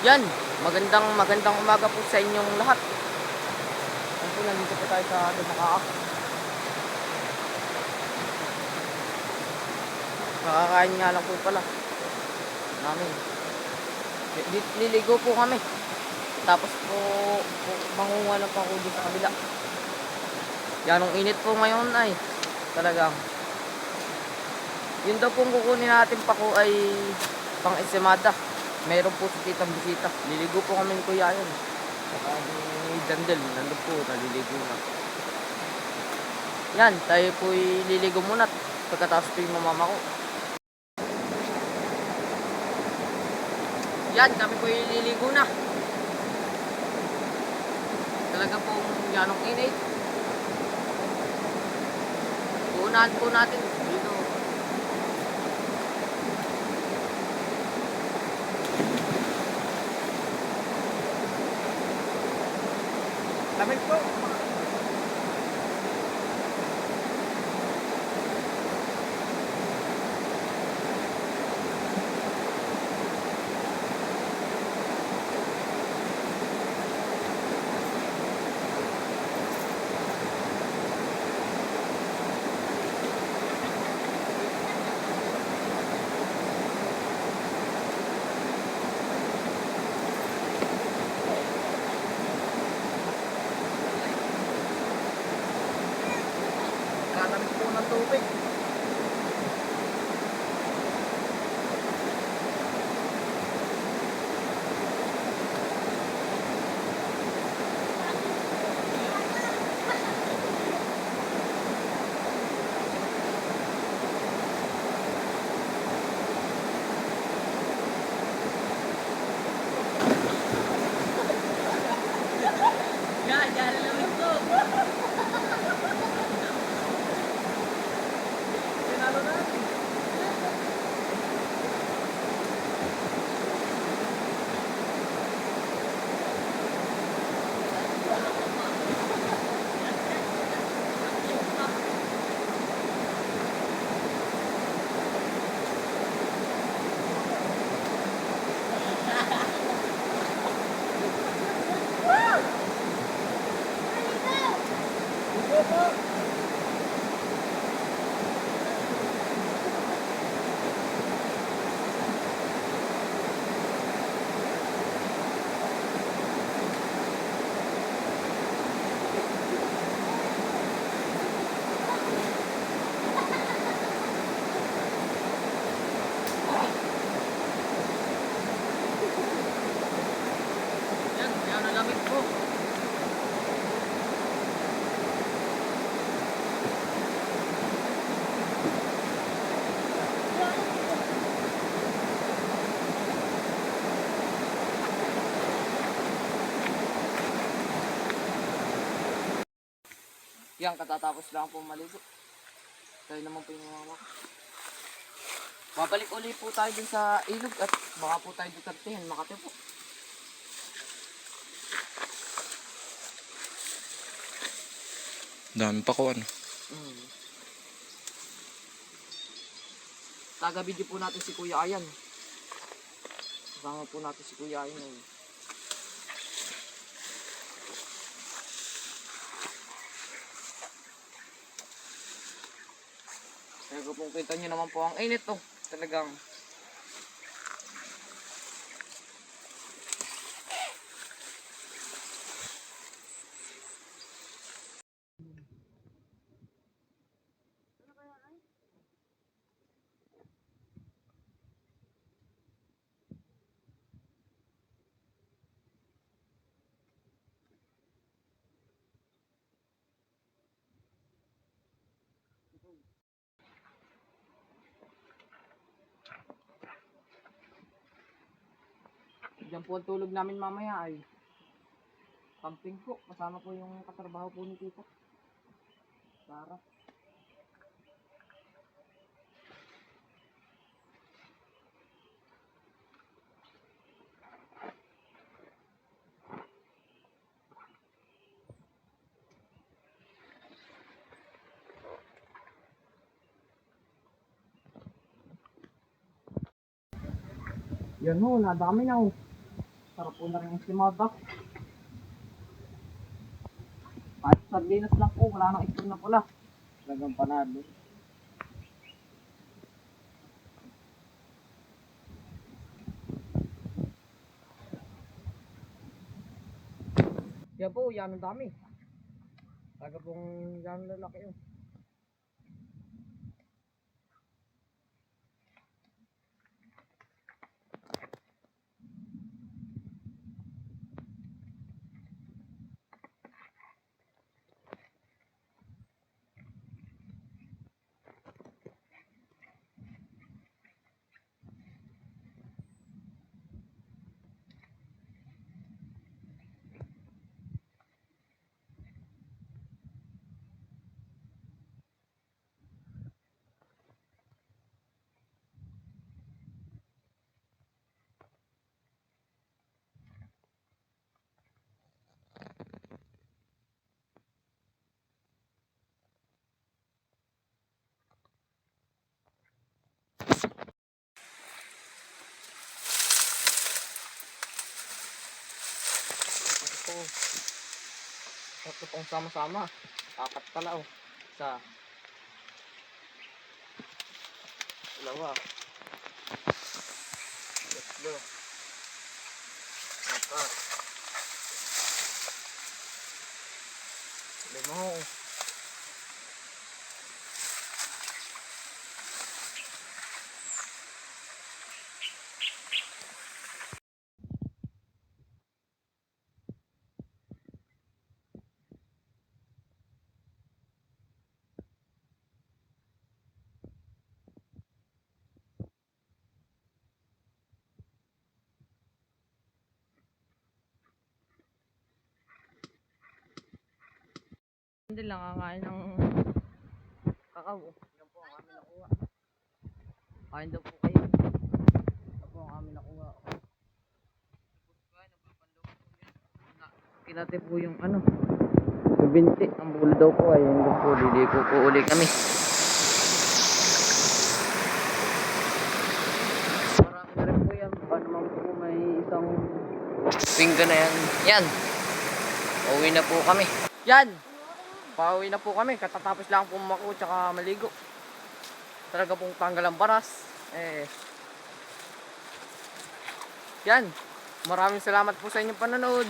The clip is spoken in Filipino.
Yan, magandang umaga po sa inyong lahat. Yan po, nandito po tayo sa Dumakaa. Makakain nga lang po pala namin. Liligo po kami. Tapos po mangunguha lang po ako dito sa kabila. Yan, ang init po ngayon ay talagang. Yun daw pong kukunin natin pa ko ay pang ensimada. Meron po si titang bisita. Liligo po kami ni Kuya yun. Saka ni Dandel, nandun po, naliligo na. Yan, tayo po liligo muna. Pagkatapos po yung mamama ko. Yan, kami po liligo na. Talaga pong yanong init. Uunahan po natin dito. Lamig po. Kalamig po ng tubig. Yan, lamig po. Tinalo natin. Yan, lamig po. Yan, katatapos lang po maligo. Tayo naman po yung mama ko. Babalik ulit po tayo dun sa ilog at baka po tayo Dutertehan, Makati po. Dami pa ko ano. Taga-video po natin si Kuya Ayan. Kasama po natin si Kuya Ayan ngayon. Kaya kung kita nyo naman po ang init to. Talagang diyan po ang tulog namin mamaya ay camping po. Kasama po yung katrabaho po ni Tito Sarah. Yan ho, nadami na ho. Sarap po na rin yung simada. Kahit sardinas lang po, wala nang itlog na pula. Talagang panado. Yan po, yan ang dami. Taga pong yan ang lalaki yun. Ito, ito pong sama-sama. Apat pala oh. Isa, dalawa, tatlo, apat, lima oh. Hindi lang kakain ng kakao. Yan po ang amin nakuha. Kain daw po kayo. Yan po ang amin nakuha. Kinate po yung ano. Yung binti. Ang bulo daw po ay yung po. Liliko po uli kami. Marami na rin po yan. Baka naman po may isang pingga na yan. Yan. Uwi na po kami. Yan. Pauwi na po kami. Katatapos lang po mako tsaka maligo. Talaga pong tanggal ang baras. Yan. Maraming salamat po sa inyong panonood.